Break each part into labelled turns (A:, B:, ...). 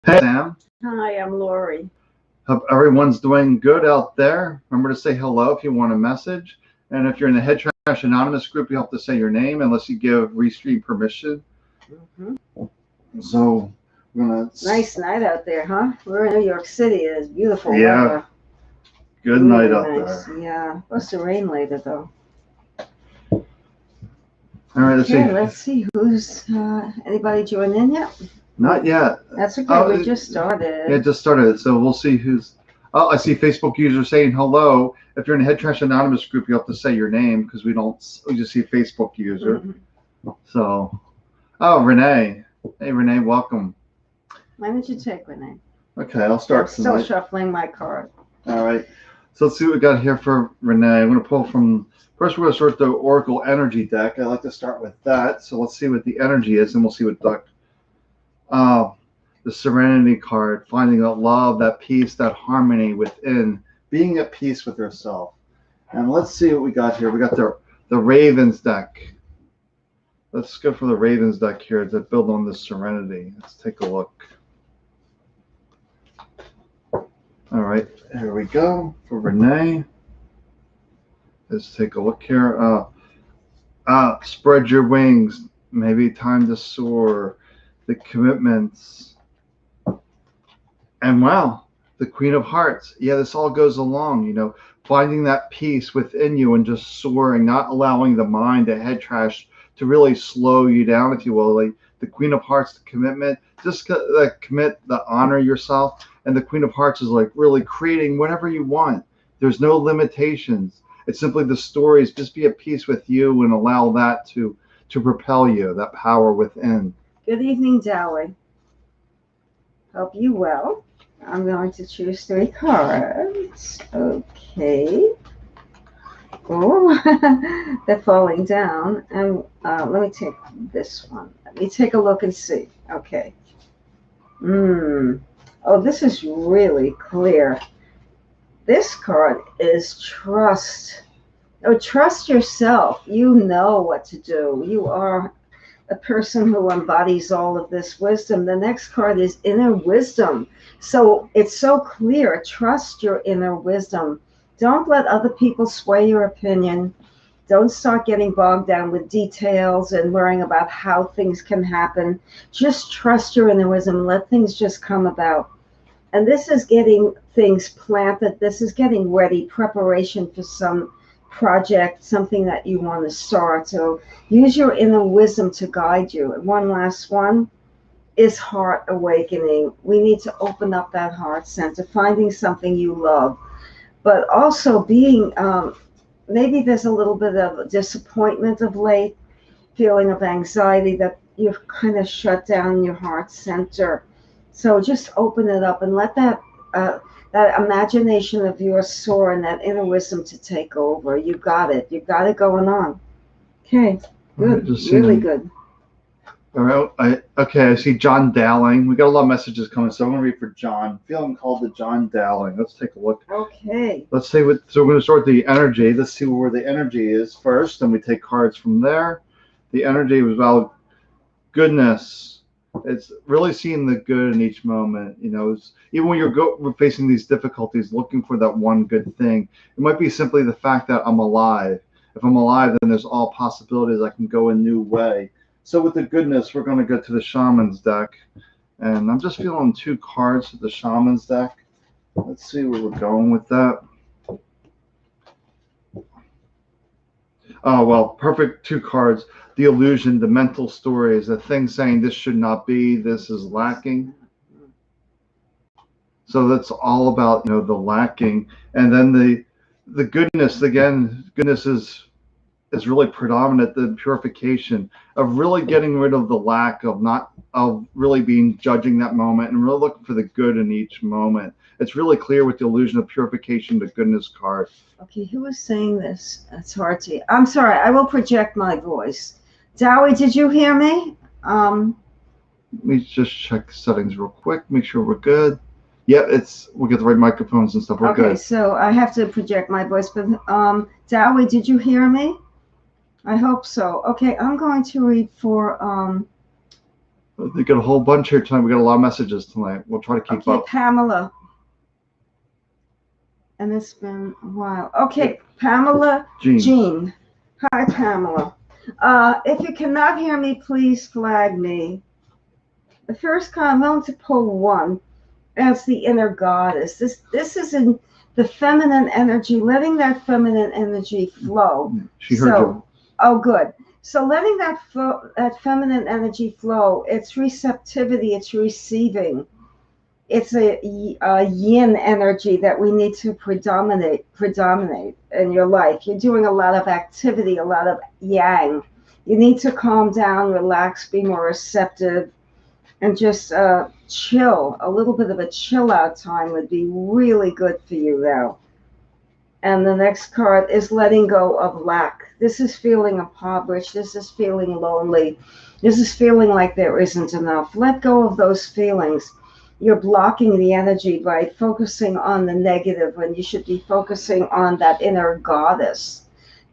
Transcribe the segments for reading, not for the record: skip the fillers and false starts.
A: Hey, Sam.
B: Hi, I'm Lori.
A: Hope everyone's doing good out there. Remember to say hello if you want a message. And if you're in the Head Trash Anonymous group, you have to say your name unless you give Restream permission.
B: hmm
A: So, we're going to.
B: Nice night out there, huh? We're in New York City. It's beautiful
A: Yeah,
B: weather.
A: good night
B: Really
A: out
B: nice.
A: there.
B: Yeah. Supposed to rain later, though.
A: All right, let's see.
B: Okay, let's see who's anybody joined in yet?
A: Not yet.
B: That's okay.
A: Oh,
B: We just
A: yeah,
B: started.
A: it just started. So, we'll see who's. Oh, I see Facebook user saying hello. If you're in the Head Trash Anonymous group, you have to say your name because we just see Facebook user. So, oh, Renee. Hey, Renee, welcome.
B: Why don't you take Renee?
A: Okay, I'll
B: I'm
A: start
B: still
A: tonight.
B: shuffling my card.
A: All right. So let's see what we got here for Renee. I'm going to pull from, first we're going to sort the Oracle Energy deck. I like to start with that. So let's see what the energy is, and we'll see what uh, the Serenity card, finding that love, that peace, that harmony within, being at peace with yourself. And let's see what we got here. We got the Ravens deck. Let's go for the Ravens deck here to build on this Serenity. Let's take a look. All right, here we go for Renee. Let's take a look here. Spread your wings. Maybe time to soar. The commitments. And wow, the Queen of Hearts. Yeah, this all goes along, finding that peace within you and just soaring, not allowing the mind, the head trash, to really slow you down, if you will. Like the Queen of Hearts, the commitment, just commit, the honor yourself. And the Queen of Hearts is like really creating whatever you want. There's no limitations. It's simply the stories. Just be at peace with you and allow that to propel you, that power within.
B: Good evening, Dowie. Hope you well. I'm going to choose 3 cards. Okay. Oh, they're falling down. And let me take this one. Let me take a look and see. Okay. Oh, this is really clear. This card is trust. Oh, trust yourself. You know what to do. You are a person who embodies all of this wisdom. The next card is inner wisdom. So it's so clear. Trust your inner wisdom. Don't let other people sway your opinion. Don't start getting bogged down with details and worrying about how things can happen. Just trust your inner wisdom. Let things just come about. And this is getting things planted. This is getting ready, preparation for some project, something that you want to start. So use your inner wisdom to guide you. And one last one is heart awakening. We need to open up that heart center, finding something you love, but also being, maybe there's a little bit of disappointment of late, feeling of anxiety that you've kind of shut down your heart center. So just open it up and let that imagination of yours soar and that inner wisdom to take over. You got it. You got it going on. Okay, good, really good.
A: All right. I see John Dowling. We got a lot of messages coming, so I'm going to read for John. Feeling called to John Dowling. Let's take a look.
B: Okay.
A: Let's see what. So we're going to start the energy. Let's see where the energy is first, and we take cards from there. The energy was about goodness. It's really seeing the good in each moment. Even when you're facing these difficulties, looking for that one good thing. It might be simply the fact that I'm alive. If I'm alive, then there's all possibilities. I can go a new way. So with the goodness, we're going to go to the Shaman's deck. And I'm just feeling 2 cards of the Shaman's deck. Let's see where we're going with that. Oh, well, perfect 2 cards. The illusion, the mental stories, the thing saying this should not be, this is lacking. So that's all about, the lacking. And then the goodness, again, goodness is really predominant, the purification of really getting rid of the lack of really being judging that moment and really looking for the good in each moment. It's really clear with the illusion of purification, the goodness card.
B: Okay, who was saying this? It's hard to. I'm sorry. I will project my voice. Dowie, did you hear me?
A: Let me just check settings real quick. Make sure we're good. Yep, we'll get the right microphones and stuff. We're good.
B: Okay, so I have to project my voice, but Dowie, did you hear me? I hope so. Okay, I'm going to read for
A: We got a whole bunch here tonight. We got a lot of messages tonight. We'll try to keep
B: Okay,
A: up.
B: Pamela. And it's been a while. Okay, Pamela Jean. Hi, Pamela. If you cannot hear me, please flag me. The first card, I'm going to pull one. That's the inner goddess. This is in the feminine energy, letting that feminine energy flow.
A: She heard you.
B: Oh, good. So letting that feminine energy flow, it's receptivity, it's receiving. It's a yin energy that we need to predominate in your life. You're doing a lot of activity, a lot of yang. You need to calm down, relax, be more receptive, and just chill. A little bit of a chill out time would be really good for you now. And the next card is letting go of lack. This is feeling impoverished. This is feeling lonely. This is feeling like there isn't enough. Let go of those feelings. You're blocking the energy by focusing on the negative when you should be focusing on that inner goddess.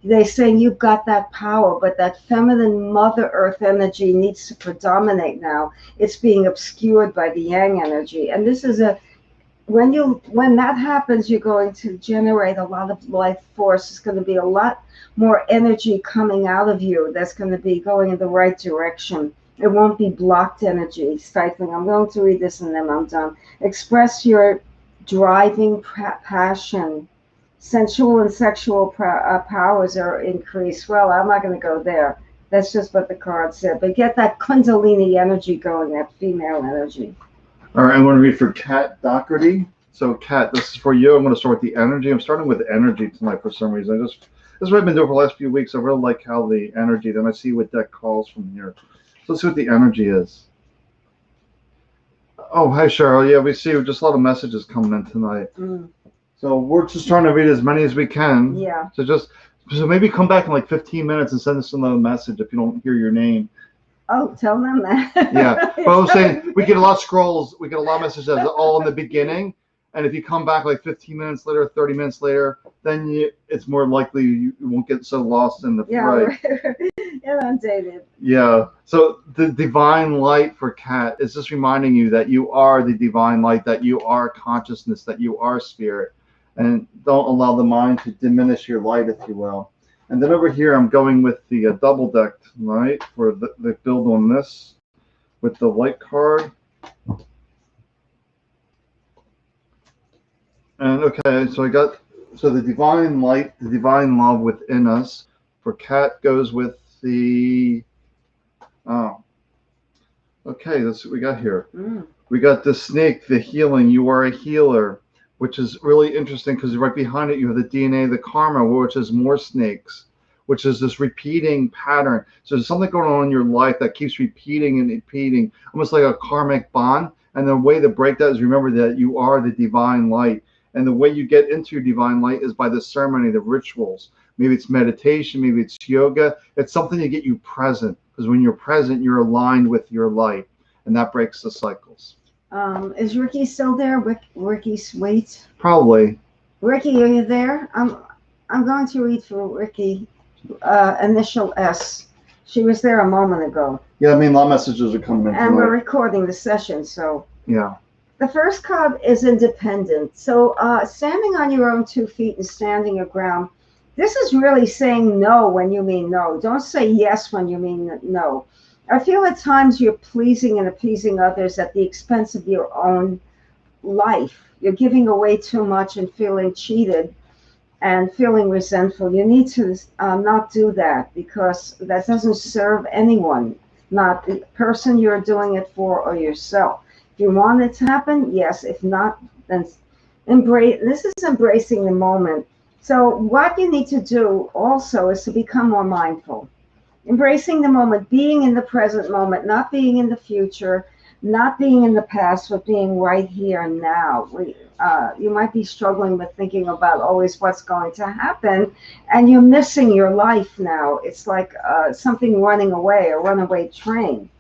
B: They're saying you've got that power, but that feminine Mother Earth energy needs to predominate now. It's being obscured by the Yang energy. And this is when that happens, you're going to generate a lot of life force. It's going to be a lot more energy coming out of you that's going to be going in the right direction. It won't be blocked energy, stifling. I'm going to read this and then I'm done. Express your driving passion. Sensual and sexual powers are increased. Well, I'm not going to go there. That's just what the card said. But get that Kundalini energy going, that female energy.
A: All right, I'm going to read for Kat Doherty. So, Kat, this is for you. I'm going to start with the energy. I'm starting with energy tonight for some reason. This is what I've been doing for the last few weeks. I really like how the energy, then I see what deck calls from here. So let's see what the energy is. Oh, hi, Cheryl. Yeah, we see just a lot of messages coming in tonight. So we're just trying to read as many as we can.
B: Yeah.
A: So maybe come back in like 15 minutes and send us another message if you don't hear your name.
B: Oh, tell them that.
A: Yeah, but I was saying we get a lot of scrolls. We get a lot of messages all in the beginning, and if you come back like 15 minutes later, 30 minutes later, then it's more likely you won't get so lost in the
B: right. Inundated.
A: Yeah. So the divine light for Kat is just reminding you that you are the divine light, that you are consciousness, that you are spirit, and don't allow the mind to diminish your light, if you will. And then over here, I'm going with the double deck tonight for the build on this with the light card. And okay, so the divine light, the divine love within us for Kat goes with the, okay, that's what we got here. We got the snake, the healing. You are a healer, which is really interesting because right behind it you have the DNA, the karma, which is more snakes, which is this repeating pattern. So there's something going on in your life that keeps repeating and repeating, almost like a karmic bond. And the way to break that is remember that you are the divine light. And the way you get into your divine light is by the ceremony, the rituals. Maybe it's meditation, maybe it's yoga. It's something to get you present, because when you're present, you're aligned with your light, and that breaks the cycles.
B: Is Ricky still there? Ricky Sweet?
A: Probably.
B: Ricky, are you there? I'm going to read for Ricky, initial S. She was there a moment ago.
A: Yeah, I mean, a lot of messages are coming in.
B: And we're recording the session, so.
A: Yeah.
B: The first card is independent. So standing on your own 2 feet and standing your ground, this is really saying no when you mean no. Don't say yes when you mean no. I feel at times you're pleasing and appeasing others at the expense of your own life. You're giving away too much and feeling cheated and feeling resentful. You need to not do that, because that doesn't serve anyone, not the person you're doing it for or yourself. If you want it to happen, yes. If not, then embrace. This is embracing the moment. So what you need to do also is to become more mindful. Embracing the moment, being in the present moment, not being in the future, not being in the past, but being right here and now. You might be struggling with thinking about always what's going to happen, and you're missing your life now. It's like something running away, a runaway train.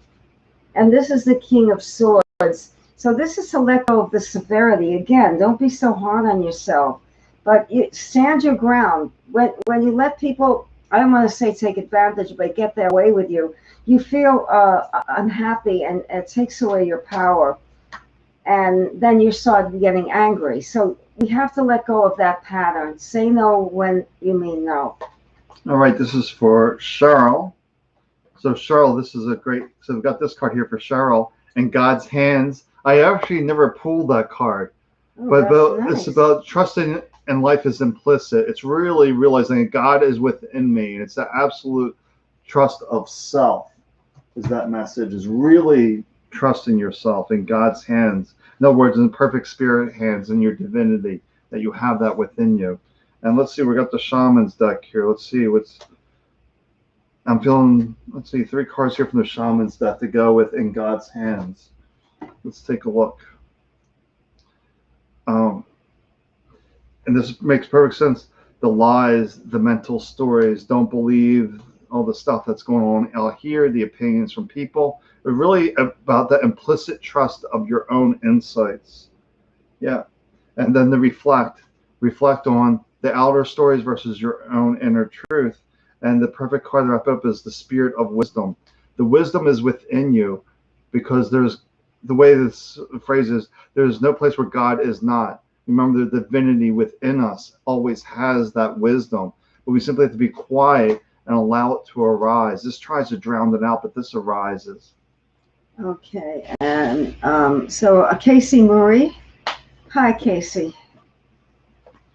B: And this is the King of Swords. So this is to let go of the severity. Again, don't be so hard on yourself, but you stand your ground. When you let people, I don't want to say take advantage, but get their way with you, you feel unhappy, and it takes away your power, and then you start getting angry. So we have to let go of that pattern. Say no when you mean no.
A: All right, this is for Cheryl. So Cheryl, this is a great, so we've got this card here for Cheryl and God's hands. I actually never pulled that card,
B: Oh,
A: but
B: that's nice.
A: it's about trusting and life is implicit. It's really realizing that God is within me, and it's the absolute trust of self. Is that message is really trusting yourself in God's hands. In other words, in perfect spirit hands, in your divinity, that you have that within you. And let's see, we got the shaman's deck here. Let's see what's I'm feeling, let's see, 3 cards here from the shaman's deck to go with in God's hands. Let's take a look. And this makes perfect sense. The lies, the mental stories, don't believe all the stuff that's going on out here, the opinions from people. But really about the implicit trust of your own insights. Yeah. And then the reflect on the outer stories versus your own inner truth. And the perfect card to wrap up is the spirit of wisdom. The wisdom is within you, because there's the way this phrase is, there's no place where God is not. Remember, the divinity within us always has that wisdom, but we simply have to be quiet and allow it to arise. This tries to drown it out, but this arises.
B: Okay, and so Casey Murray. Hi, Casey.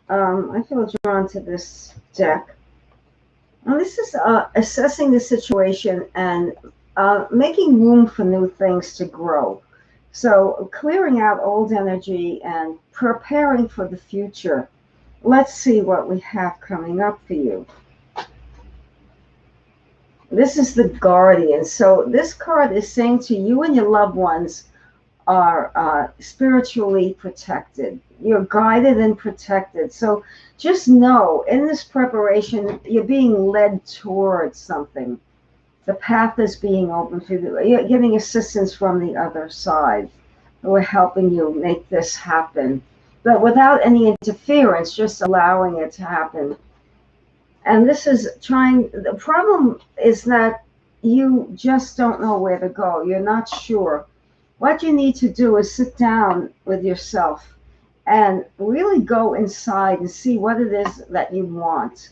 B: I feel drawn to this deck. Now, this is assessing the situation and making room for new things to grow. So clearing out old energy and preparing for the future. Let's see what we have coming up for you. This is the Guardian. So this card is saying to you and your loved ones are spiritually protected. You're guided and protected. So just know, in this preparation, you're being led towards something. The path is being open for you. You're getting assistance from the other side. We're helping you make this happen, but without any interference, just allowing it to happen. And this is the problem is that you just don't know where to go. You're not sure. What you need to do is sit down with yourself and really go inside and see what it is that you want.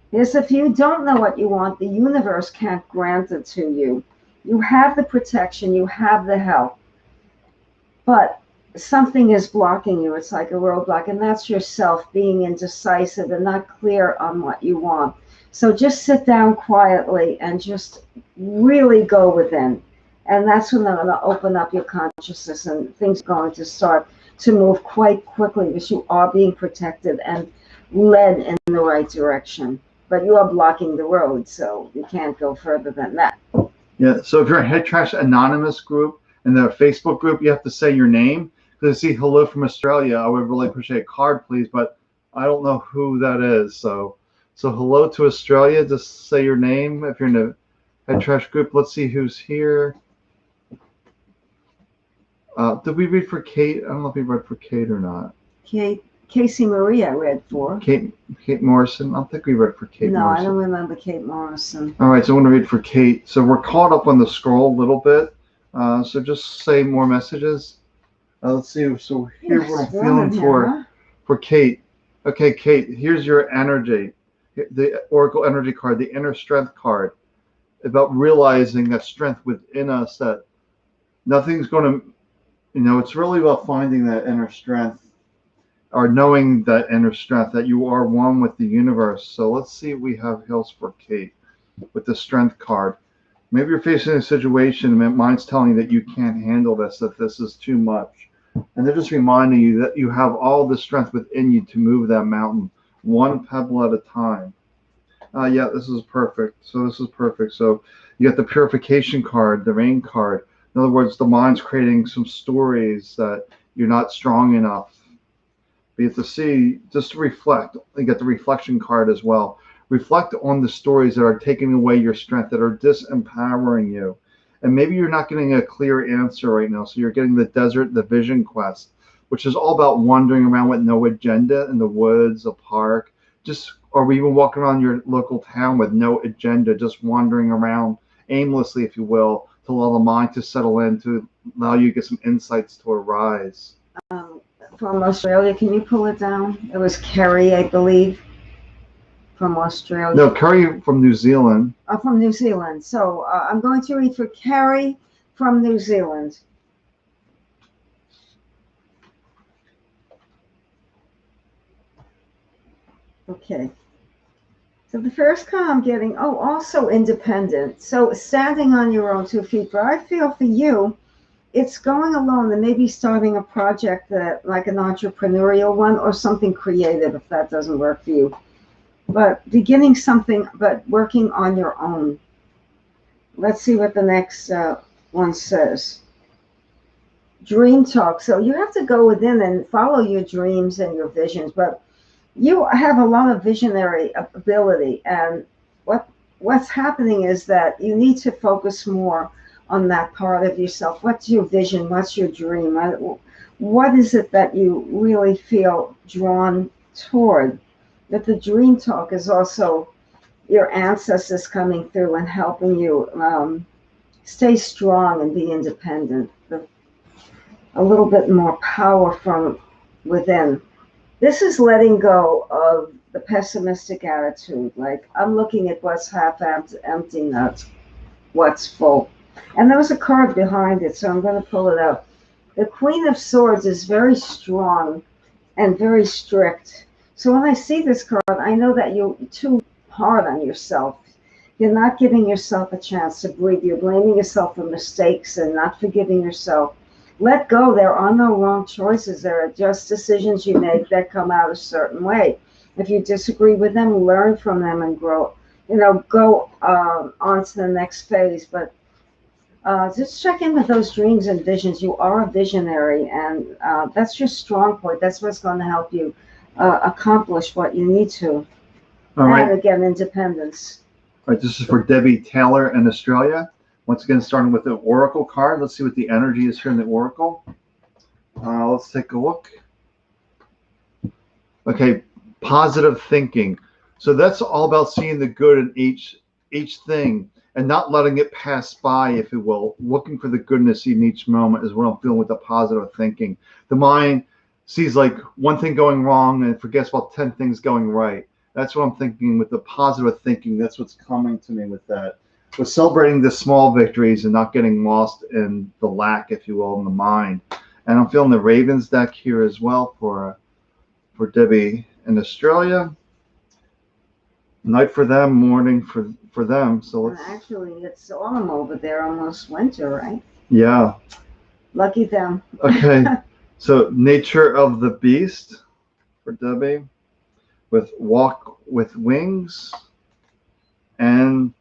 B: Because if you don't know what you want, the universe can't grant it to you. You have the protection, you have the help, but something is blocking you. It's like a roadblock, and that's yourself being indecisive and not clear on what you want. So just sit down quietly and just really go within. And that's when they're going to open up your consciousness, and things are going to start to move quite quickly, because you are being protected and led in the right direction. But you are blocking the road, so you can't go further than that.
A: Yeah, so if you're a Head Trash Anonymous group in the Facebook group, you have to say your name. Because I see hello from Australia, I would really appreciate a card, please, but I don't know who that is. So hello to Australia, just say your name if you're in the Head Trash group. Let's see who's here. Did we read for Kate? I don't know if we read for Kate or not.
B: Casey Marie I read for.
A: Kate Morrison? I don't think we read for Kate
B: No,
A: Morrison.
B: I don't remember Kate Morrison.
A: All right, so I want to read for Kate. So we're caught up on the scroll a little bit. So just say more messages. Let's see. So here's what I'm feeling for Kate. Okay, Kate, here's your energy. The Oracle energy card, the inner strength card, about realizing that strength within us, that nothing's going to, it's really about finding that inner strength, or knowing that inner strength, that you are one with the universe. So let's see if we have hills for Kate with the strength card. Maybe you're facing a situation and mind's telling you that you can't handle this, that this is too much. And they're just reminding you that you have all the strength within you to move that mountain, one pebble at a time. Yeah, this is perfect. So this is perfect. So you got the purification card, the rain card. In other words, the mind's creating some stories that you're not strong enough. But you have to see, just to reflect. You get the reflection card as well. Reflect on the stories that are taking away your strength, that are disempowering you. And maybe you're not getting a clear answer right now. So you're getting the desert, the vision quest, which is all about wandering around with no agenda in the woods, a park, or even walking around your local town with no agenda, just wandering around aimlessly, if you will, to allow the mind to settle in, to allow you to get some insights to arise.
B: From Australia, can you pull it down? It was Carrie, I believe, from Australia.
A: No, Carrie from New Zealand.
B: From New Zealand. So I'm going to read for Carrie from New Zealand. Okay. So the first card I'm getting, also independent. So standing on your own 2 feet. But I feel for you, it's going alone and maybe starting a project that, like an entrepreneurial one or something creative, if that doesn't work for you. But beginning something, but working on your own. Let's see what the next one says. Dream talk. So you have to go within and follow your dreams and your visions, but you have a lot of visionary ability, and what's happening is that you need to focus more on that part of yourself. What's your vision? What's your dream? What is it that you really feel drawn toward? That the dream talk is also your ancestors coming through and helping you stay strong and be independent. A little bit more power from within. This is letting go of the pessimistic attitude. Like, I'm looking at what's half empty, not what's full. And there was a card behind it, so I'm going to pull it up. The Queen of Swords is very strong and very strict. So when I see this card, I know that you're too hard on yourself. You're not giving yourself a chance to breathe. You're blaming yourself for mistakes and not forgiving yourself. Let go. There are no wrong choices. There are just decisions you make that come out a certain way. If you disagree with them, learn from them and grow. Go on to the next phase. But just check in with those dreams and visions. You are a visionary, and that's your strong point. That's what's going to help you accomplish what you need to.
A: All right.
B: And again, independence.
A: All right, this is for Debbie Taylor in Australia. Once again, starting with the Oracle card. Let's see what the energy is here in the Oracle. Let's take a look. Okay, positive thinking. So that's all about seeing the good in each thing and not letting it pass by, if you will. Looking for the goodness in each moment is what I'm feeling with the positive thinking. The mind sees like one thing going wrong and forgets about 10 things going right. That's what I'm thinking with the positive thinking. That's what's coming to me with that. We're celebrating the small victories and not getting lost in the lack, if you will, in the mind. And I'm feeling the Ravens deck here as well for Debbie in Australia. Night for them, morning for them. So let's...
B: Actually, it's autumn over there, almost winter, right?
A: Yeah.
B: Lucky them.
A: Okay. So nature of the beast for Debbie, with walk with wings, and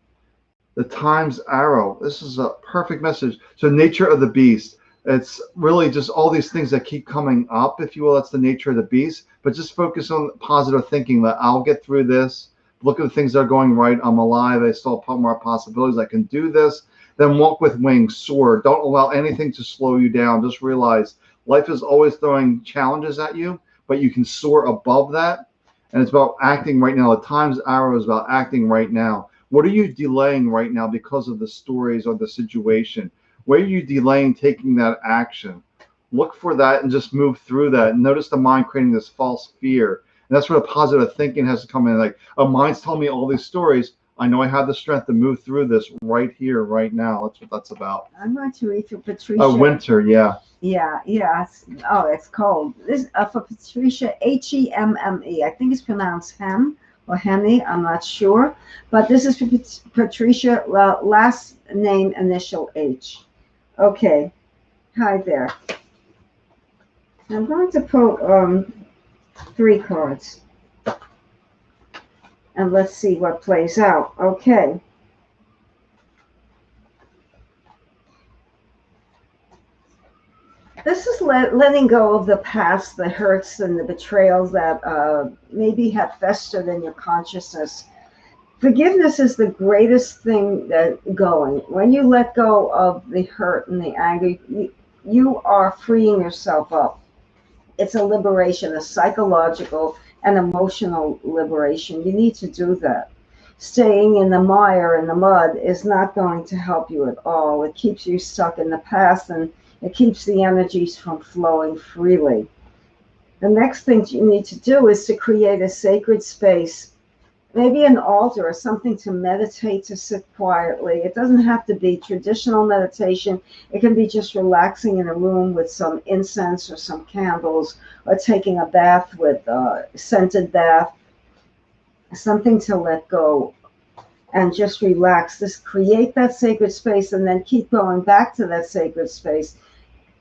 A: the time's arrow. This is a perfect message. So nature of the beast. It's really just all these things that keep coming up, if you will. That's the nature of the beast. But just focus on positive thinking that I'll get through this. Look at the things that are going right. I'm alive. I still have more possibilities. I can do this. Then walk with wings, soar. Don't allow anything to slow you down. Just realize life is always throwing challenges at you, but you can soar above that. And it's about acting right now. The time's arrow is about acting right now. What are you delaying right now because of the stories or the situation? Where are you delaying taking that action? Look for that and just move through that. Notice the mind creating this false fear. And that's where the positive thinking has to come in. Like, a mind's telling me all these stories. I know I have the strength to move through this right here, right now. That's what that's about.
B: I'm going to read for Patricia.
A: Winter, yeah.
B: Yeah. It's cold. This for Patricia, Hemme. I think it's pronounced Hem or Hemi. I'm not sure. But this is for Patricia, last name, initial H. Okay. Hi there. I'm going to pull 3 cards. And let's see what plays out. Okay. This is letting go of the past, the hurts and the betrayals that maybe have festered in your consciousness. Forgiveness is the greatest thing going. When you let go of the hurt and the anger, you are freeing yourself up. It's a liberation, a psychological and emotional liberation. You need to do that. staying in the mire and the mud is not going to help you at all. It keeps you stuck in the past, and it keeps the energies from flowing freely. The next thing you need to do is to create a sacred space, maybe an altar or something to meditate, to sit quietly. It doesn't have to be traditional meditation. It can be just relaxing in a room with some incense or some candles, or taking a bath with a scented bath, something to let go and just relax. Just create that sacred space and then keep going back to that sacred space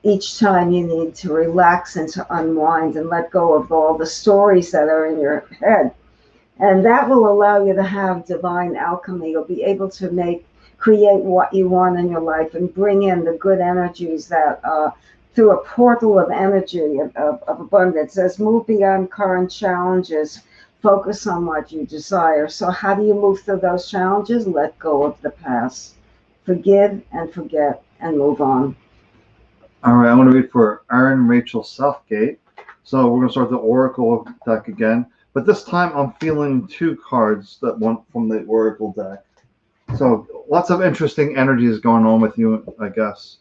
B: each time you need to relax and to unwind and let go of all the stories that are in your head. And that will allow you to have divine alchemy. You'll be able to create what you want in your life and bring in the good energies that through a portal of energy of abundance. Says move beyond current challenges, focus on what you desire. So how do you move through those challenges? Let go of the past. Forgive and forget and move on.
A: All right, I want to read for Aaron Rachel Southgate. So we're going to start the Oracle deck again. But this time I'm feeling two cards that went from the Oracle deck. So lots of interesting energies going on with you, I guess.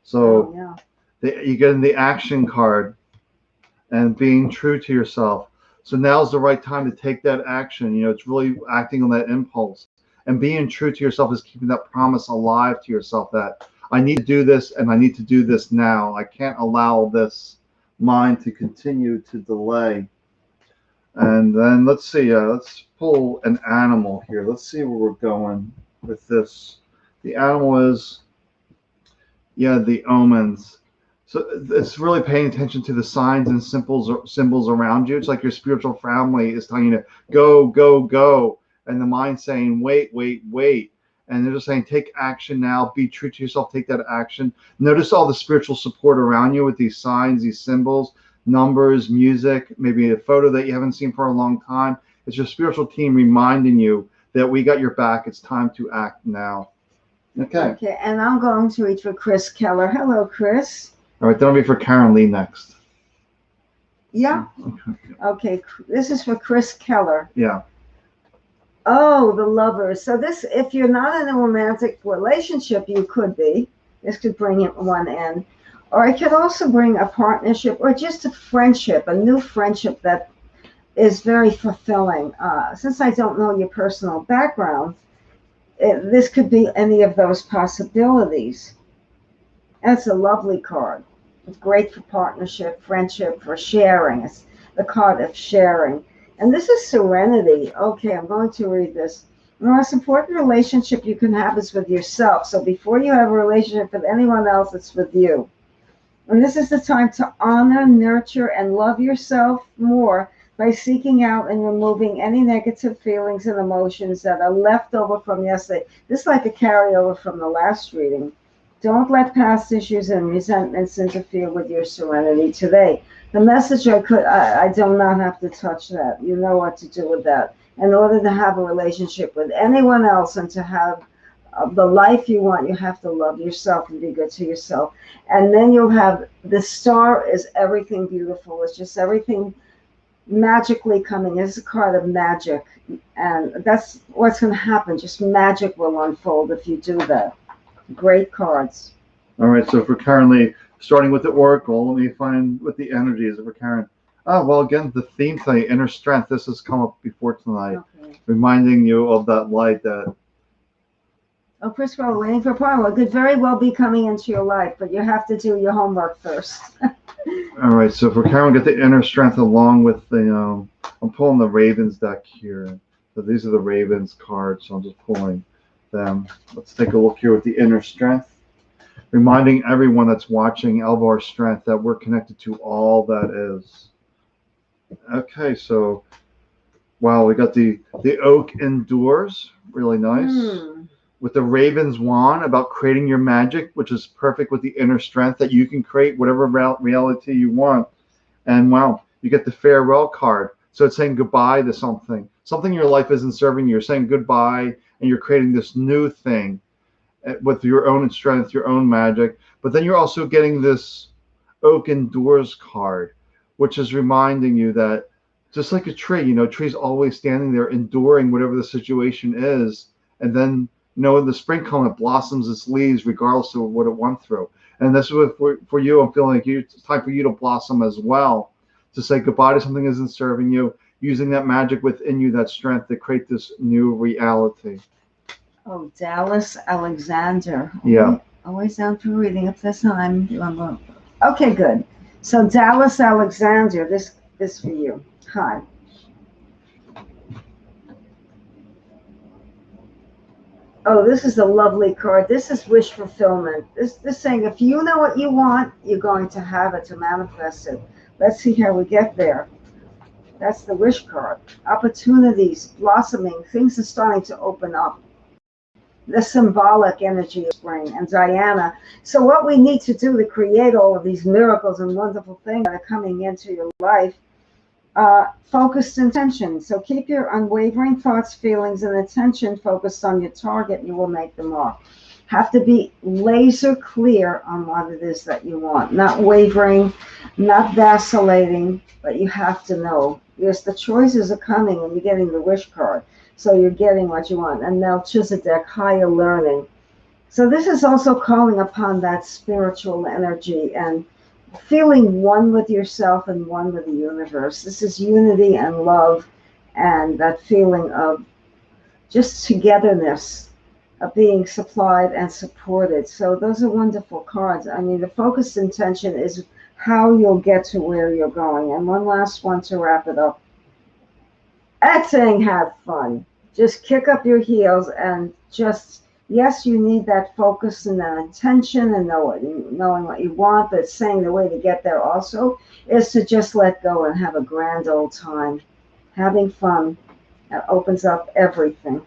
A: So you get in the action card and being true to yourself. So now's the right time to take that action. You know, it's really acting on that impulse. And being true to yourself is keeping that promise alive to yourself that I need to do this and I need to do this now. I can't allow this mind to continue to delay. And then let's see, let's pull an animal here. Let's see where we're going with this. The animal is, the omens. So it's really paying attention to the signs and symbols around you. It's like your spiritual family is telling you to go, go, go. And the mind's saying, wait, wait, wait. And they're just saying, take action now, be true to yourself, take that action. Notice all the spiritual support around you with these signs, these symbols, numbers, music, maybe a photo that you haven't seen for a long time. It's your spiritual team reminding you that we got your back. It's time to act now. Okay,
B: and I'm going to reach for Chris Keller. Hello, Chris.
A: All right, that'll be for Karen Lee next.
B: Yeah. Okay, this is for Chris Keller.
A: Yeah.
B: Oh, the Lovers. So this, if you're not in a romantic relationship, you could be. This could bring it one end. Or it could also bring a partnership or just a friendship, a new friendship that is very fulfilling. Since I don't know your personal background, this could be any of those possibilities. That's a lovely card. It's great for partnership, friendship, for sharing. It's the card of sharing. And this is serenity. Okay, I'm going to read this. The most important relationship you can have is with yourself. So before you have a relationship with anyone else, it's with you. And this is the time to honor, nurture, and love yourself more by seeking out and removing any negative feelings and emotions that are left over from yesterday. This is like a carryover from the last reading. Don't let past issues and resentments interfere with your serenity today. The message I do not have to touch that. You know what to do with that. In order to have a relationship with anyone else and to have the life you want, you have to love yourself and be good to yourself. And then you'll have, the star is everything beautiful. It's just everything magically coming. It's a card of magic. And that's what's going to happen. Just magic will unfold if you do that. Great cards.
A: All right, so for Karen Lee, starting with the Oracle, let me find what the energy is for Karen. Oh, well, again, the theme tonight, inner strength. This has come up before tonight, reminding you of that light that.
B: Oh, Chris, we're waiting for Pamela. Could very well be coming into your life, but you have to do your homework first.
A: All right, so for Karen, get the inner strength along with the, I'm pulling the Ravens deck here. So these are the Ravens cards, so I'm just pulling them. Let's take a look here with the inner strength. Reminding everyone that's watching Elvar Strength that we're connected to all that is. Okay, so wow, we got the oak endures, really nice. With the Raven's wand about creating your magic, which is perfect with the inner strength that you can create whatever reality you want. And wow, you get the farewell card. So it's saying goodbye to something. Something in your life isn't serving you. You're saying goodbye and you're creating this new thing with your own strength, your own magic. But then you're also getting this oak endures card, which is reminding you that just like a tree, tree's always standing there enduring whatever the situation is. And then, in the spring come, it blossoms its leaves regardless of what it went through. And this is what for you, I'm feeling like it's time for you to blossom as well, to say goodbye to something that isn't serving you, using that magic within you, that strength to create this new reality.
B: Oh, Dallas Alexander.
A: Yeah.
B: Always down for reading if there's time. Okay, good. So Dallas Alexander, this for you. Hi. Oh, this is a lovely card. This is wish fulfillment. This saying, if you know what you want, you're going to have it to manifest it. Let's see how we get there. That's the wish card. Opportunities, blossoming, things are starting to open up. The symbolic energy of spring and Diana. So what we need to do to create all of these miracles and wonderful things that are coming into your life, focused intention. So keep your unwavering thoughts, feelings, and attention focused on your target, and you will make the mark. Have to be laser clear on what it is that you want, not wavering, not vacillating, but you have to know. Because the choices are coming and you're getting the wish card. So you're getting what you want. And Melchizedek, higher learning. So this is also calling upon that spiritual energy and feeling one with yourself and one with the universe. This is unity and love and that feeling of just togetherness, of being supplied and supported. So those are wonderful cards. I mean, the focused intention is how you'll get to where you're going. And one last one to wrap it up. That's saying have fun. Just kick up your heels and just, yes, you need that focus and that intention and knowing what you want, but saying the way to get there also is to just let go and have a grand old time. Having fun. That opens up everything.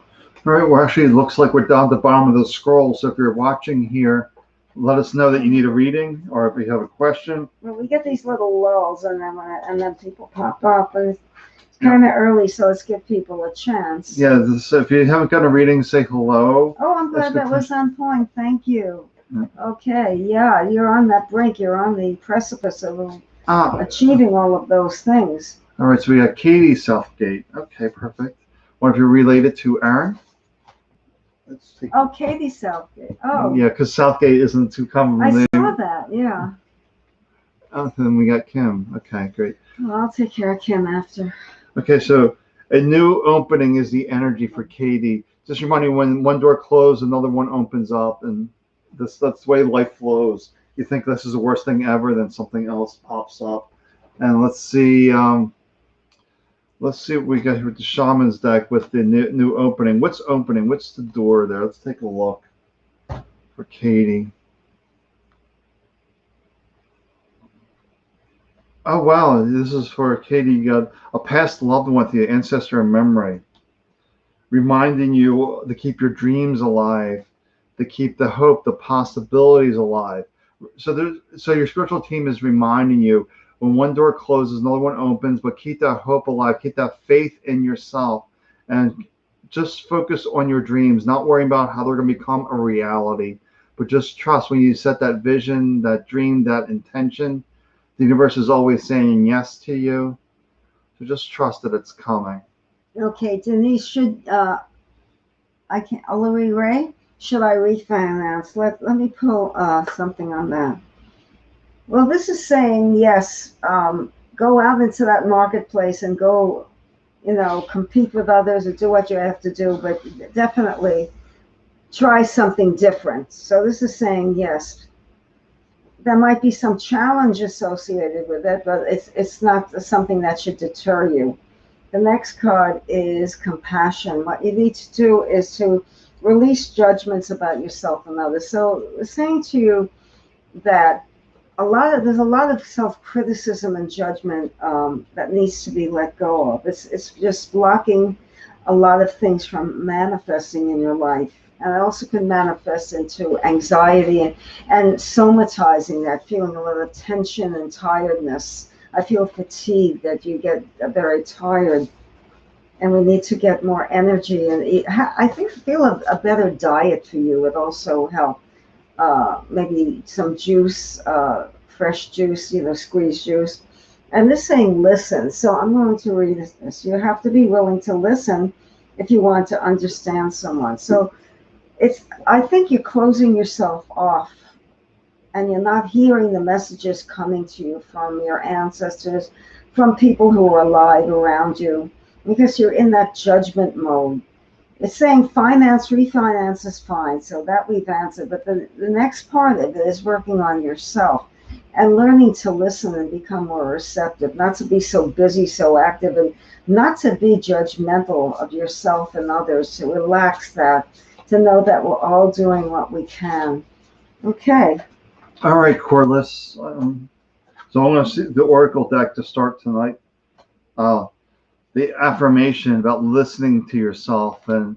A: All right, well, actually, it looks like we're down at the bottom of the scroll. So if you're watching here, let us know that you need a reading or if you have a question.
B: Well, we get these little lulls and then people pop up. And kind of early, so let's give people a chance.
A: Yeah, if you haven't got a reading, say hello.
B: Oh, I'm glad that was on point. Thank you. Yeah. Okay, yeah, you're on that brink. You're on the precipice of achieving all of those things.
A: All right, so we got Katie Southgate. Okay, perfect. What if you're related to Aaron?
B: Let's see. Oh, Katie Southgate. Oh.
A: Yeah, because Southgate isn't too common.
B: I saw that, yeah.
A: Oh, then we got Kim. Okay, great.
B: Well, I'll take care of Kim after.
A: Okay, so a new opening is the energy for Katie. Just reminding you, when one door closes, another one opens up, and that's the way life flows. You think this is the worst thing ever, then something else pops up. And let's see what we got here with the Shaman's deck with the new opening. What's opening? What's the door there? Let's take a look for Katie. Oh, wow. This is for Katie. You got a past loved one with you, ancestor in memory, reminding you to keep your dreams alive, to keep the hope, the possibilities alive. So your spiritual team is reminding you when one door closes, another one opens, but keep that hope alive, keep that faith in yourself, and just focus on your dreams, not worrying about how they're going to become a reality, but just trust when you set that vision, that dream, that intention. The universe is always saying yes to you. So just trust that it's coming.
B: Okay, Denise, should Louis Ray? Should I refinance? Let me pull something on that. Well, this is saying yes. Go out into that marketplace and go, compete with others or do what you have to do, but definitely try something different. So this is saying yes. There might be some challenge associated with it, but it's not something that should deter you. The next card is compassion. What you need to do is to release judgments about yourself and others. So saying to you that there's a lot of self-criticism and judgment that needs to be let go of. It's just blocking a lot of things from manifesting in your life. And it also can manifest into anxiety and somatizing that, feeling a lot of tension and tiredness. I feel fatigued, that you get very tired. And we need to get more energy and eat. I think feel a better diet for you would also help. Maybe some juice, fresh juice, squeezed juice. And this saying listen. So I'm going to read this. You have to be willing to listen if you want to understand someone. So I think you're closing yourself off and you're not hearing the messages coming to you from your ancestors, from people who are alive around you, because you're in that judgment mode. It's saying refinance is fine, so that we've answered. But the next part of it is working on yourself and learning to listen and become more receptive, not to be so busy, so active, and not to be judgmental of yourself and others, to relax that, to know that we're all doing what we can. Okay.
A: All right, Cordless. So I'm going to see the Oracle deck to start tonight. The affirmation about listening to yourself and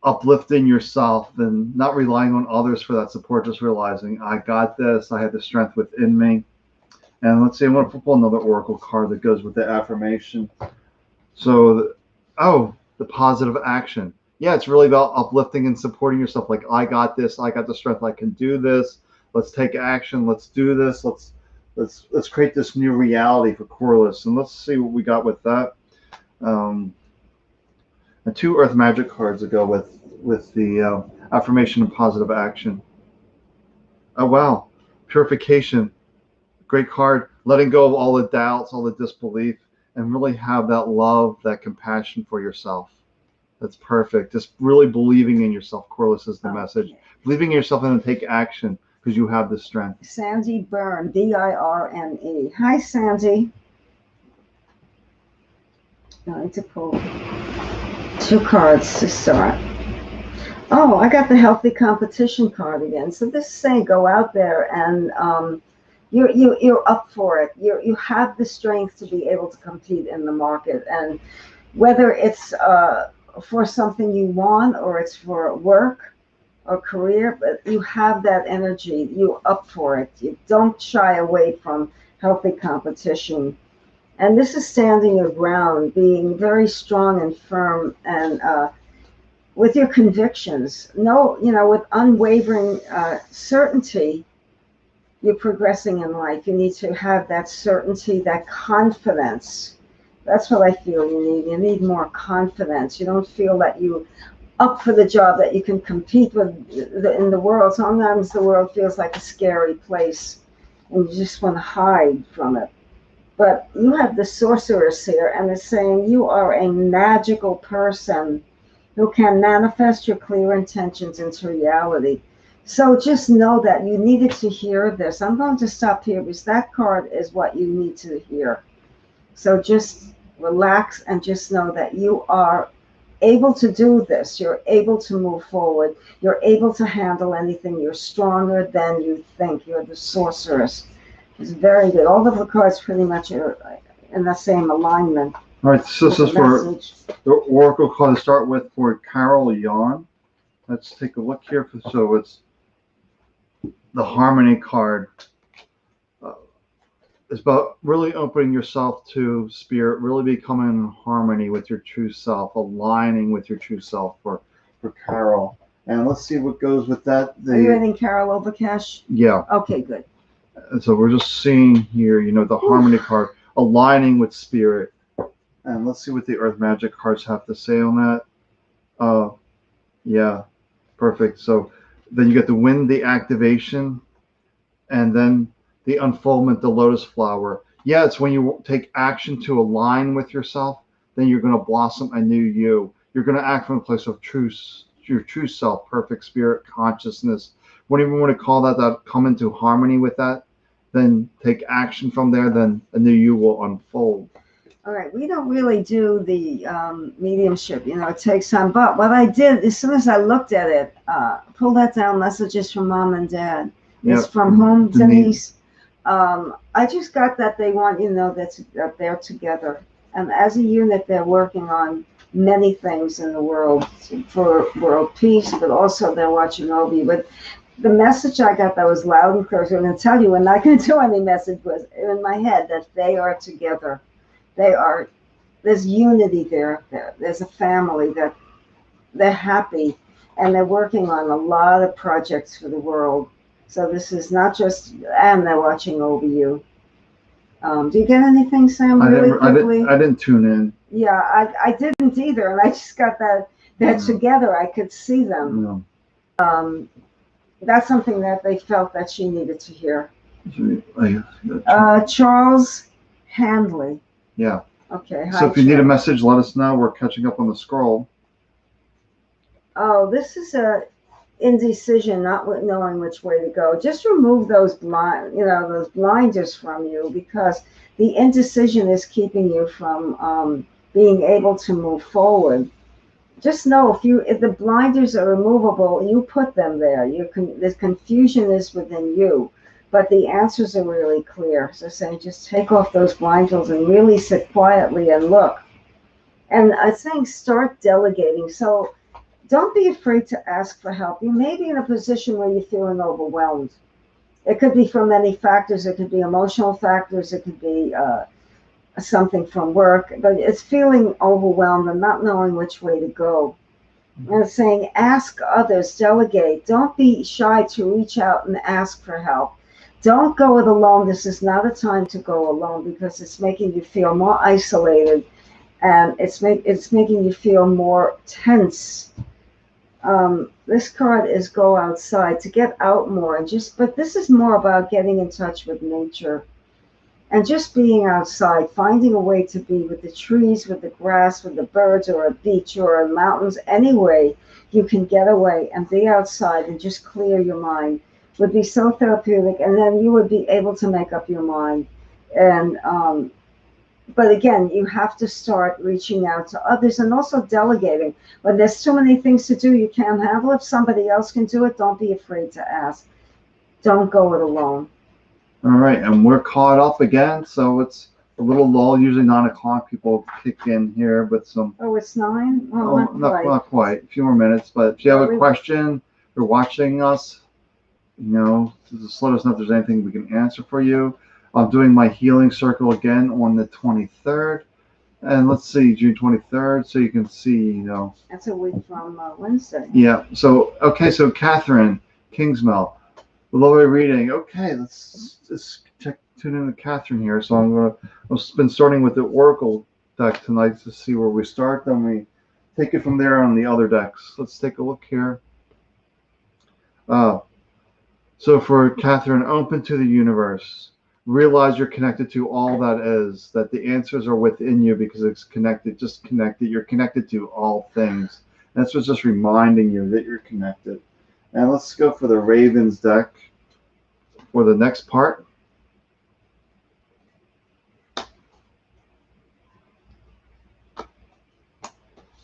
A: uplifting yourself and not relying on others for that support, just realizing I got this, I have the strength within me. And let's see, I'm going to pull another Oracle card that goes with the affirmation. So, the positive action. Yeah, it's really about uplifting and supporting yourself. Like, I got this, I got the strength, I can do this. Let's take action. Let's do this. Let's create this new reality for Corliss. And let's see what we got with that. And two Earth Magic cards that go with the affirmation and positive action. Oh wow, purification. Great card. Letting go of all the doubts, all the disbelief, and really have that love, that compassion for yourself. That's perfect. Just really believing in yourself, Corliss, is the message. Believing in yourself and then take action because you have the strength.
B: Sandy Byrne, Birne. Hi, Sandy. I need to pull two cards to start. Oh, I got the healthy competition card again. So this is saying go out there and you're up for it. You have the strength to be able to compete in the market, and whether it's for something you want or it's for work or career, but you have that energy. You up for it. You don't shy away from healthy competition. And this is standing your ground, being very strong and firm, and with your convictions. No, with unwavering certainty, you're progressing in life. You need to have that certainty, that confidence. That's what I feel you need. You need more confidence. You don't feel that you up for the job, that you can compete with in the world. Sometimes the world feels like a scary place and you just want to hide from it. But you have the sorceress here, and it's saying you are a magical person who can manifest your clear intentions into reality. So just know that you needed to hear this. I'm going to stop here because that card is what you need to hear. So just relax and just know that you are able to do this. You're able to move forward. You're able to handle anything. You're stronger than you think. You're the sorceress. It's very good. All of the cards pretty much are in the same alignment.
A: All right, so this is for the Oracle card to start with for Carol Yarn. Let's take a look here. So it's the Harmony card. It's about really opening yourself to spirit, really becoming in harmony with your true self, aligning with your true self for Carol. And let's see what goes with that.
B: Are you reading Carol Overcash?
A: Yeah.
B: Okay, good.
A: And so we're just seeing here, the Harmony card, aligning with spirit. And let's see what the Earth Magic cards have to say on that. Yeah, perfect. So then you get the wind, the activation, and then the unfoldment, the lotus flower. Yeah, it's when you take action to align with yourself, then you're going to blossom a new you. You're going to act from a place of truth, your true self, perfect spirit, consciousness. Whatever you want to call that come into harmony with that, then take action from there, then a new you will unfold.
B: All right, we don't really do the mediumship, it takes time. But what I did, as soon as I looked at it, pull that down, messages from mom and dad. It's from whom? Denise. I just got that they want you to know that they're together. And as a unit, they're working on many things in the world for world peace, but also they're watching over you. But the message I got that was loud and clear, I'm going to tell you, we're not going to do any message, was in my head that they are together. There's unity there. There's a family that they're happy, and they're working on a lot of projects for the world. So this is not just, and they're watching over you. Do you get anything, Sam, really quickly?
A: I didn't tune in.
B: Yeah, I didn't either, and I just got that together I could see them.
A: No.
B: That's something that they felt that she needed to hear.
A: Yeah.
B: Charles Handley.
A: Yeah.
B: Okay.
A: So if you need a message, let us know. We're catching up on the scroll.
B: Oh, this is a indecision, not knowing which way to go. Just remove those those blinders from you, because the indecision is keeping you from being able to move forward. Just know if the blinders are removable, you put them there. The confusion is within you, but the answers are really clear. So saying, just take off those blinders and really sit quietly and look. And I'm saying, start delegating. So don't be afraid to ask for help. You may be in a position where you're feeling overwhelmed. It could be from many factors. It could be emotional factors. It could be something from work, but it's feeling overwhelmed and not knowing which way to go. And it's saying, ask others, delegate. Don't be shy to reach out and ask for help. Don't go it alone. This is not a time to go alone, because it's making you feel more isolated, and it's making you feel more tense. This card is go outside, to get out more, but this is more about getting in touch with nature and just being outside, finding a way to be with the trees, with the grass, with the birds, or a beach or mountains. Any way you can get away and be outside and just clear your mind would be so therapeutic, and then you would be able to make up your mind. And but again, you have to start reaching out to others and also delegating. When there's too many things to do you can't handle, if somebody else can do it, don't be afraid to ask. Don't go it alone.
A: All right, and we're caught up again, so it's a little lull. Usually 9 o'clock people kick in here, but some.
B: Oh, it's 9?
A: Oh, not quite. A few more minutes, but if you have a question, you're watching us, just let us know if there's anything we can answer for you. I'm doing my healing circle again on the 23rd, and let's see, June 23rd, so you can see,
B: That's a week from Wednesday.
A: Yeah. So so Catherine Kingsmill, lovely reading. Okay, let's tune in to Catherine here. So I've been starting with the Oracle deck tonight to see where we start. Then we take it from there on the other decks. Let's take a look here. So for Catherine, open to the universe. Realize you're connected to all that is, that the answers are within you because it's connected, just connected. You're connected to all things. That's what's just reminding you that you're connected. And let's go for the Ravens deck for the next part.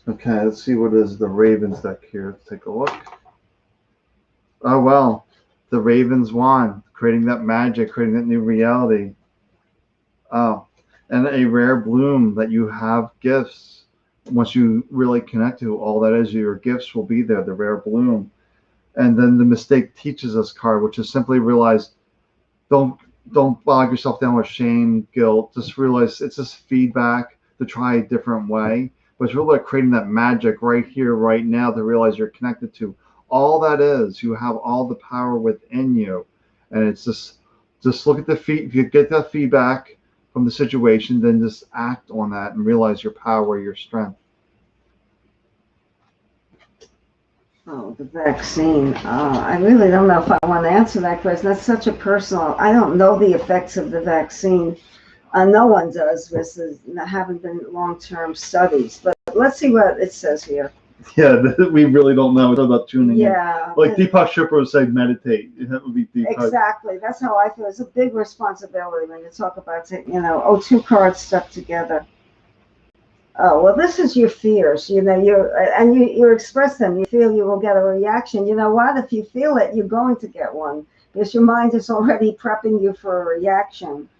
A: Okay, let's see what is the Ravens deck here. Let's take a look. Oh, well, the Ravens wand, creating that magic, creating that new reality. Oh, and a rare bloom that you have gifts. Once you really connect to all that is, your gifts will be there, the rare bloom. And then the mistake teaches us card, which is simply realize, don't bog yourself down with shame, guilt. Just realize it's just feedback to try a different way. But it's really like creating that magic right here, right now, to realize you're connected to all that is. You have all the power within you. And it's just look at the feet. If you get that feedback from the situation, then just act on that and realize your power, your strength.
B: Oh, the vaccine. I really don't know if I want to answer that question. That's such a personal. I don't know the effects of the vaccine. No one does. This haven't been long-term studies. But let's see what it says here.
A: Yeah, we really don't know. It's about tuning in.
B: Yeah.
A: Like Deepak Chopra would say, meditate. That would be Deepak.
B: Exactly. That's how I feel. It's a big responsibility when you talk about, two cards stuck together. Oh, well, this is your fears, you express them. You feel you will get a reaction. You know what? If you feel it, you're going to get one, because your mind is already prepping you for a reaction.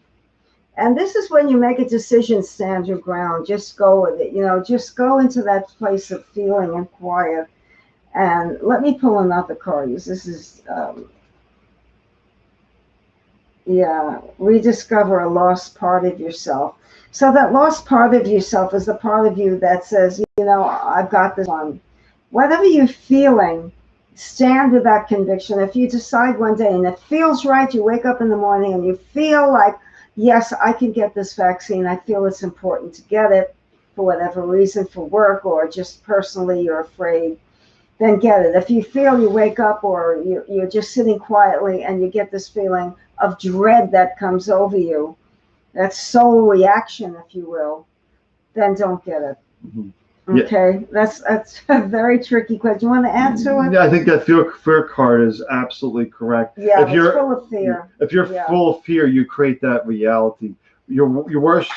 B: And this is when you make a decision, stand your ground. Just go with it. Just go into that place of feeling and quiet. And let me pull another card. This is, rediscover a lost part of yourself. So that lost part of yourself is the part of you that says, I've got this one. Whatever you're feeling, stand with that conviction. If you decide one day and it feels right, you wake up in the morning and you feel like yes, I can get this vaccine. I feel it's important to get it for whatever reason, for work or just personally you're afraid, then get it. If you feel you wake up or you're just sitting quietly and you get this feeling of dread that comes over you, that soul reaction, if you will, then don't get it.
A: Mhm.
B: Okay, that's a very tricky question. You want to add to it?
A: Yeah, I think that fear card is absolutely correct.
B: Yeah,
A: If you're
B: it's full of fear.
A: if you're
B: Yeah.
A: full of fear, you create that reality. Your worst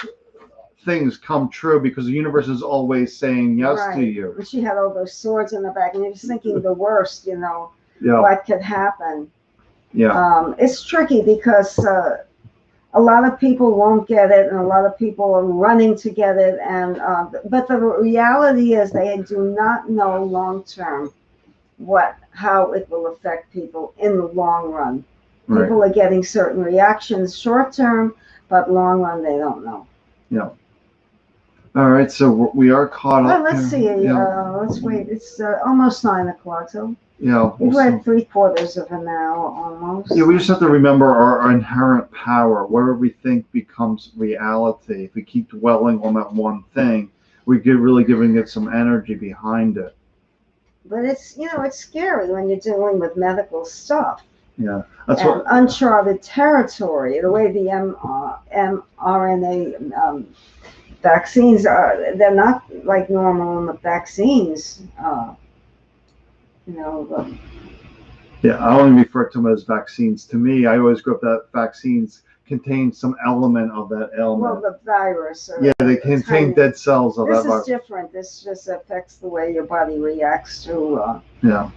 A: things come true because the universe is always saying yes to
B: Right.
A: you.
B: And she had all those swords in the back, and you're just thinking the worst,
A: Yeah,
B: what could happen.
A: yeah,
B: It's tricky because a lot of people won't get it, and a lot of people are running to get it. And but the reality is, they do not know long term how it will affect people in the long run.
A: right.
B: People are getting certain reactions short term, but long run they don't know.
A: Yeah. All right, so we are caught
B: Well,
A: up
B: let's see.
A: here. Yeah,
B: Let's wait. It's almost 9 o'clock, so
A: yeah.
B: we've read 3/4 of an hour almost.
A: Yeah, we just have to remember our inherent power. Whatever we think becomes reality. If we keep dwelling on that one thing, we get really giving it some energy behind it.
B: But it's scary when you're dealing with medical stuff.
A: Yeah, that's
B: And
A: what.
B: uncharted territory. The way the mRNA vaccines they're not like normal vaccines. You know,
A: Yeah, I only refer to them as vaccines. To me, I always grew up that vaccines contain some element of that
B: well,
A: ailment.
B: the virus.
A: Yeah, they contain dead cells of
B: This
A: that
B: is
A: virus.
B: different. This just affects the way your body reacts to
A: Yeah,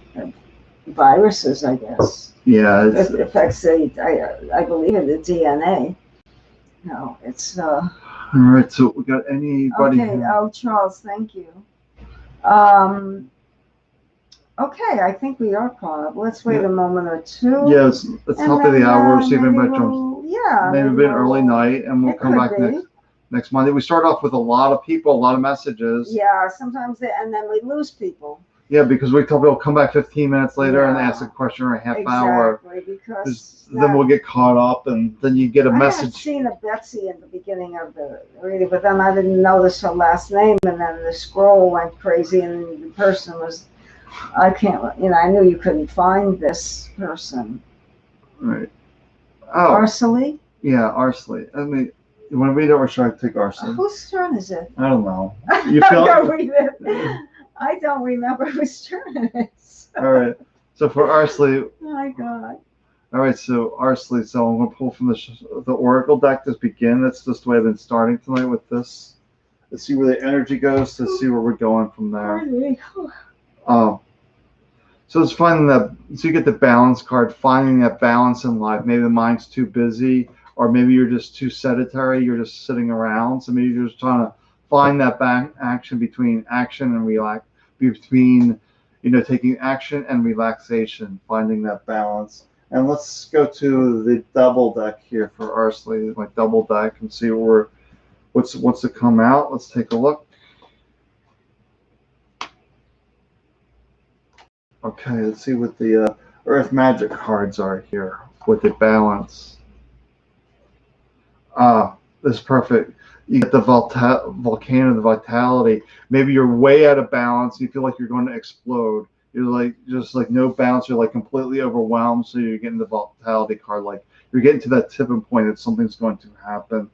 B: viruses, I guess.
A: yeah.
B: It affects I believe in the DNA. No, it's
A: All right, so we got anybody?
B: okay. Oh, Charles, thank you. Um, okay, I think we are caught up. Let's wait a moment or two.
A: Yeah, it's top of the hour. See if anybody jumps.
B: Yeah,
A: Maybe a bit early night, and we'll come back next Monday. We start off with a lot of people, a lot of messages.
B: Yeah, sometimes and then we lose people.
A: Yeah, because we tell people come back 15 minutes later and ask a question or a half hour.
B: Exactly, because
A: then we'll get caught up, and then you get a message.
B: I had seen a Betsy in the beginning of the reading, but then I didn't notice her last name, and then the scroll went crazy, and the person was, I can't, I knew you couldn't find this person.
A: Right. Oh.
B: Arcely?
A: Yeah, Arcely. I mean, you want to read it or should I take Arcely?
B: Whose turn is it?
A: I don't know.
B: You feel? Read it. I don't remember whose turn it is.
A: All right. So for Arcely.
B: Oh my God.
A: All right. So Arcely. So I'm going to pull from the Oracle deck to begin. That's just the way I've been starting tonight with this. Let's see where the energy goes to see where we're going from there. So it's finding that. So you get the balance card, finding that balance in life. Maybe the mind's too busy, or maybe you're just too sedentary. You're just sitting around. So maybe you're just trying to find that action between action and relax, between taking action and relaxation, finding that balance. And let's go to the double deck here for Arcely, my double deck, and see what's to come out. Let's take a look. Okay, let's see what the Earth Magic cards are here with the balance. This is perfect. You get the volcano, the vitality. Maybe you're way out of balance. You feel like you're going to explode. You're just no balance. You're completely overwhelmed. So you're getting the vitality card. You're getting to that tipping point that something's going to happen.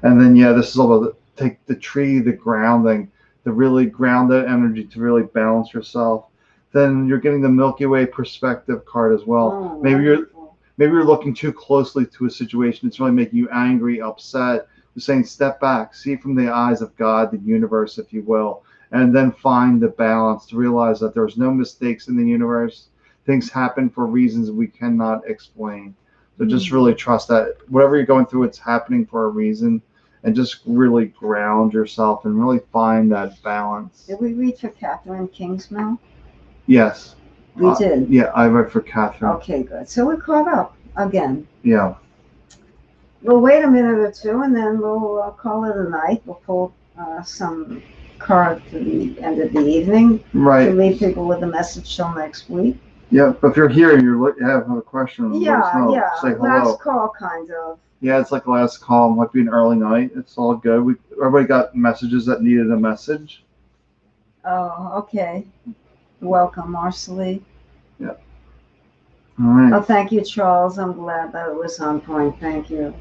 A: And then this is all about take the tree, the grounding, to really ground that energy to really balance yourself. Then you're getting the Milky Way perspective card as well.
B: Oh,
A: maybe you're looking too closely to a situation. It's really making you angry, upset. You're saying step back, see from the eyes of God, the universe, if you will, and then find the balance to realize that there's no mistakes in the universe. Things happen for reasons we cannot explain. So just really trust that whatever you're going through, it's happening for a reason, and just really ground yourself and really find that balance.
B: Did we read for Catherine Kingsmill?
A: Yes.
B: We did?
A: Yeah, I read for Catherine.
B: Okay, good. So we're caught up again.
A: Yeah.
B: We'll wait a minute or two, and then we'll call it a night. We'll pull some card to the end of the evening.
A: Right.
B: To leave people with a message till next week.
A: Yeah, but if you're here and you have a question,
B: yeah,
A: let us know. Say hello.
B: Last call, kind of.
A: Yeah, it's like the last call. It might be an early night. It's all good. Everybody got messages that needed a message.
B: Oh, okay. Welcome, Marcelie.
A: Yeah. All right.
B: Oh, thank you, Charles. I'm glad that it was on point. Thank you.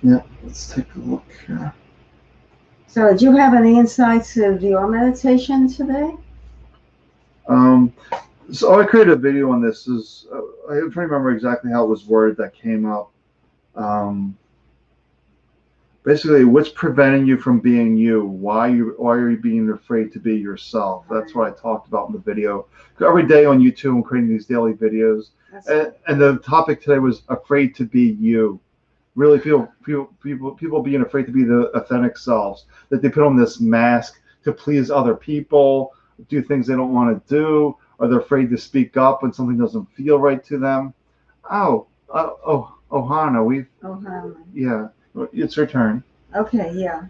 A: Yeah. Let's take a look here.
B: So, did you have any insights of your meditation today?
A: Um, so I created a video on this. I don't remember exactly how it was worded that came up. Um, Basically, what's preventing you from being you? Why are you being afraid to be yourself? That's what I talked about in the video. Every day on YouTube, I'm creating these daily videos, and the topic today was afraid to be you. Really feel people being afraid to be the authentic selves, that they put on this mask to please other people, do things they don't want to do, or they're afraid to speak up when something doesn't feel right to them. Ohana,
B: Ohana.
A: yeah, it's her turn.
B: Okay, yeah.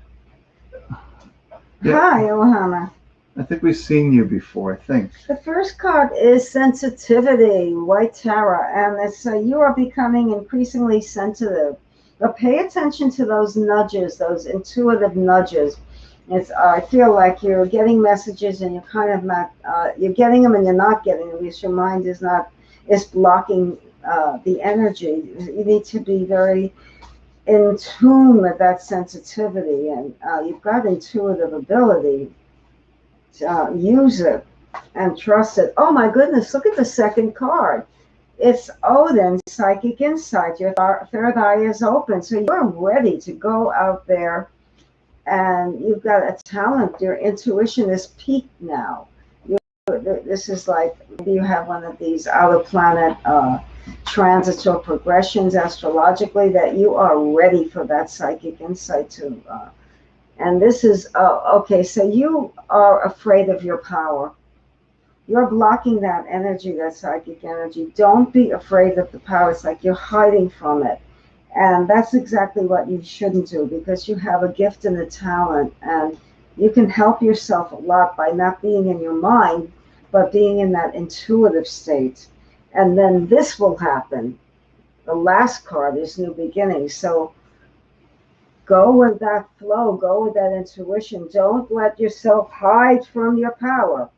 A: Yeah.
B: Hi, Ohana.
A: I think we've seen you before, I think.
B: The first card is sensitivity, white tarot, and it's you are becoming increasingly sensitive. But pay attention to those nudges, those intuitive nudges. I feel like you're getting messages and you're kind of not, you're getting them and you're not getting them because your mind is blocking the energy. You need to be very in tune with that sensitivity, and you've got intuitive ability. Use it and trust it. Oh my goodness, look at the second card. It's Odin, psychic insight. Your third eye is open. So you're ready to go out there and you've got a talent. Your intuition is peaked now. This is like maybe you have one of these outer planet transits or progressions astrologically that you are ready for that psychic insight to. And this is, okay, so you are afraid of your power. You're blocking that energy, that psychic energy. Don't be afraid of the power. It's like you're hiding from it. And that's exactly what you shouldn't do because you have a gift and a talent. And you can help yourself a lot by not being in your mind, but being in that intuitive state. And then this will happen. The last card is new beginnings. So go with that flow, go with that intuition. Don't let yourself hide from your power.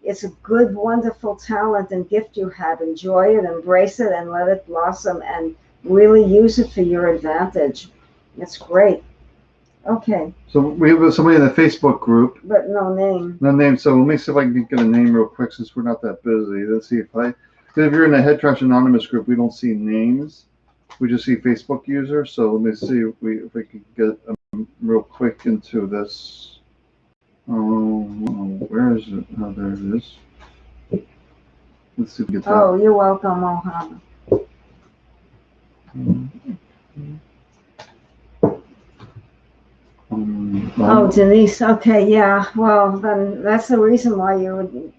B: It's a good, wonderful talent and gift you have. Enjoy it, embrace it, and let it blossom and really use it for your advantage. It's great. Okay.
A: So we have somebody in the Facebook group.
B: But no name.
A: No name. So let me see if I can get a name real quick since we're not that busy. Let's see because if you're in the Head Trash Anonymous group, we don't see names. We just see Facebook users. So let me see if we can get real quick into this. Where is it? Oh, there it is. Let's see if we get that.
B: Oh, you're welcome, Mohammed. Oh, Denise. Okay, yeah. Well, then that's the reason why you would,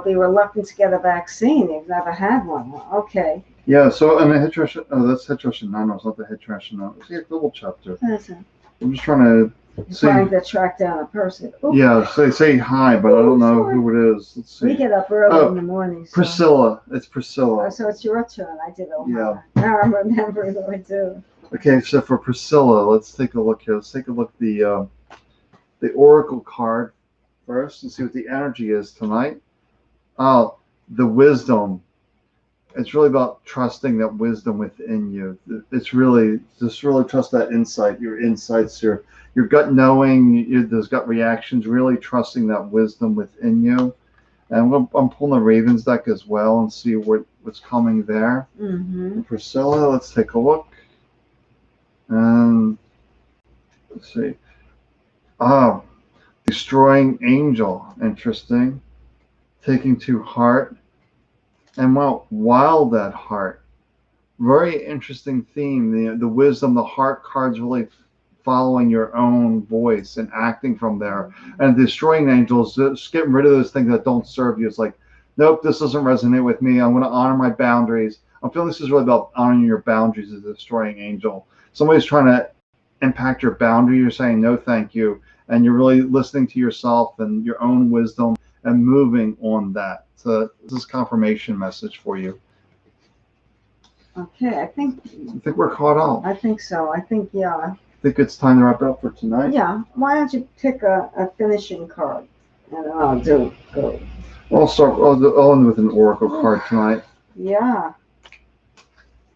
B: be reluctant to get a vaccine. You've never had one. Okay.
A: Yeah. So, and the Head Trash. Oh, that's Head Trash Anonymous, not the Head Trash Anonymous. See a double chapter.
B: That's it.
A: I'm just trying to.
B: Trying to track down a person. Ooh.
A: Yeah, say hi, but I don't know who it is. Let's see.
B: We get up early in the morning. So.
A: Priscilla. It's Priscilla.
B: Oh, so it's your turn. I did Ohana. Yeah. Now I'm remembering who I do.
A: Okay, so for Priscilla, let's take a look here. Let's take a look at the Oracle card first and see what the energy is tonight. Oh, the wisdom. It's really about trusting that wisdom within you. It's really just really trust that insight, your insights, your gut knowing, those gut reactions. Really trusting that wisdom within you. And I'm pulling the Ravens deck as well and see what's coming there.
B: Mm-hmm.
A: Priscilla, let's take a look. And let's see. Destroying angel. Interesting. Taking to heart. And wild at heart. Very interesting theme. The wisdom, the heart cards really following your own voice and acting from there. And destroying angels, just getting rid of those things that don't serve you. It's like, nope, this doesn't resonate with me. I'm going to honor my boundaries. I'm feeling this is really about honoring your boundaries as a destroying angel. Somebody's trying to impact your boundary. You're saying, no, thank you. And you're really listening to yourself and your own wisdom and moving on that. So this is confirmation message for you.
B: Okay, I think
A: we're caught up.
B: I think so. I think, yeah.
A: I think it's time to wrap it up for tonight.
B: Yeah. Why don't you pick a finishing card? And then I'll go.
A: I'll end with an oracle card tonight.
B: Yeah.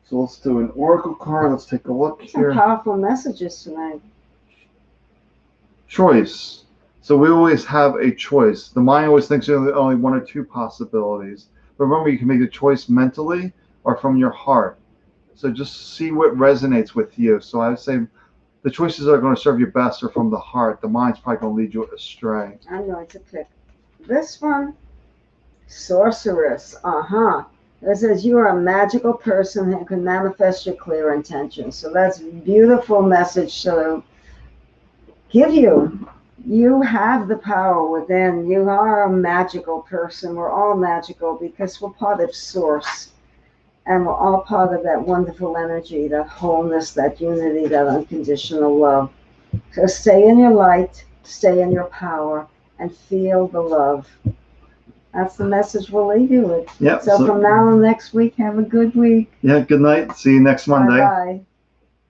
A: So let's do an oracle card. Let's take a look
B: Some
A: here.
B: powerful messages tonight.
A: Choice. So we always have a choice. The mind always thinks there's only one or two possibilities. But remember, you can make a choice mentally or from your heart. So just see what resonates with you. So I would say the choices that are going to serve you best are from the heart. The mind's probably going to lead you astray.
B: I'm going to pick this one. Sorceress. It says you are a magical person who can manifest your clear intentions. So that's a beautiful message to give you. You have the power within. You are a magical person. We're all magical because we're part of Source. And we're all part of that wonderful energy, that wholeness, that unity, that unconditional love. So stay in your light, stay in your power, and feel the love. That's the message we'll leave you with.
A: Yep.
B: So from now on next week, have a good week.
A: Yeah, good night. See you next Monday.
B: Bye-bye.